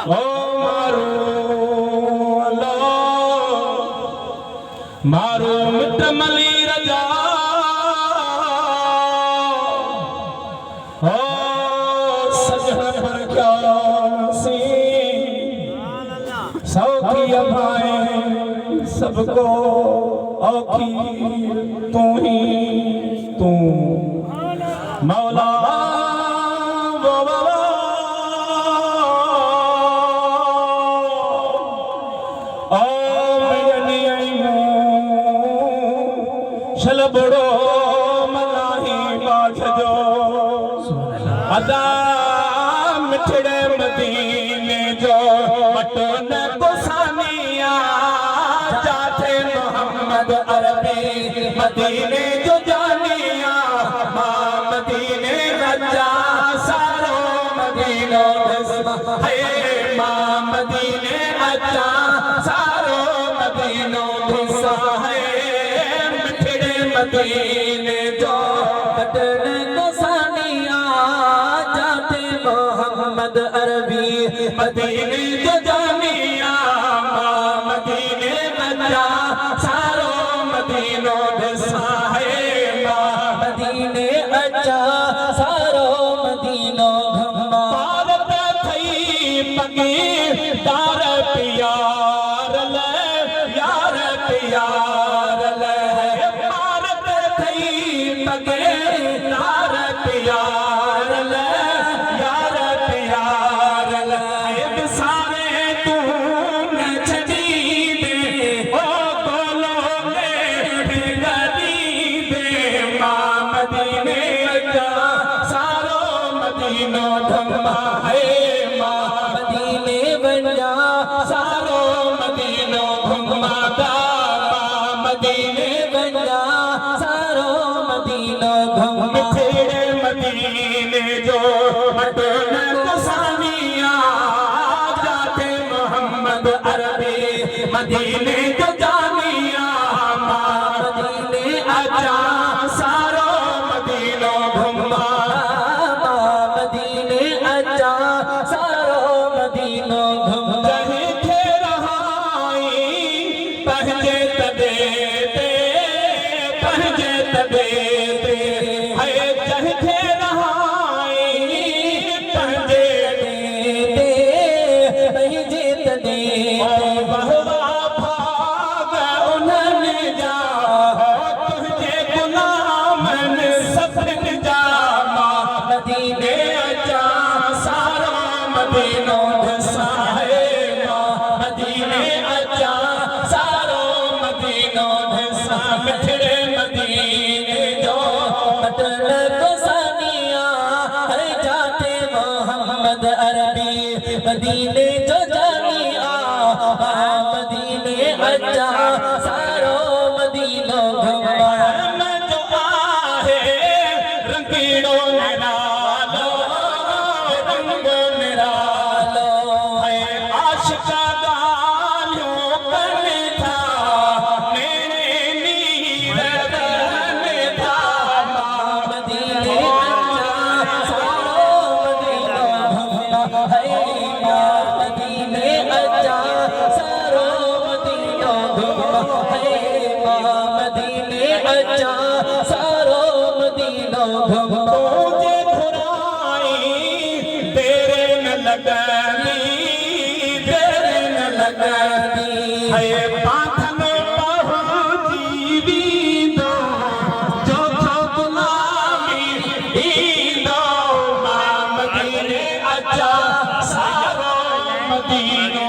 ओ मारो मारो मिट मली रजा ओ सजन पर क्या सी सौखी भाए सबको औखी तू ही तू मौला बड़ो मलाही बाठ जो अदा मिठड़े मदीने जो मटन गुसानिया जाते मोहम्मद अरबी मदीने जो जानिया मां मदीने रजा सारो मदीनो है मां मदीने रजा सारो मदीनो है मदीने जो मटन गुसानिया जाते मोहम्मद अरबी मदीने जो जानिया मां मदीने रजा सारो मदीनो दसा है मां मदीने रजा सारो मदीनो घमा भारत थई पगी तार प्यार ले यार प्यार ले यार ले यार प्यार ले सारे तू न छड़ी दे ओ बोलो ले गदी दे मां मदीने जा सारो मदीनो धम्मा है मां मदीने बजा सारो मदीनो घुमा दा मां मदीने बजा सारो मदीनो घुमा मदीने जो मटन गुसानिया जाते मोहम्मद अरबी मदीने जो जानिया मां मदीने आजा सारो मदीनो घुमा मां मदीने आजा सारो मदीनो घुमा कहीं थे रहाई पहजे तबे ते पहजे तबे ते है जहे मदीनो धसा है मां मदीने आजा सारो मदीनो धसा मिठड़े मदीने जो मटन गुसानिया है जाते मोहम्मद अरबी मदीने जो जानिया मां मदीने आजा सारो मदीनो घुमा में जो आहे रंगीनो निरालो रंग निरालो है आशिका गालियों करने था मेरे नीर करने था मां मदीने आजा सारो मदीनो घुमा है मां मदीने आजा सारो मदीनो घुमा है मां मदीने आजा सारो मदीनो घुमा तुझे घुराई तेरे न लगनी तेरे न लगनी है पाथन पहुंची दो जो जो गुलामी दो मां मदीने आजा सारो मदीनो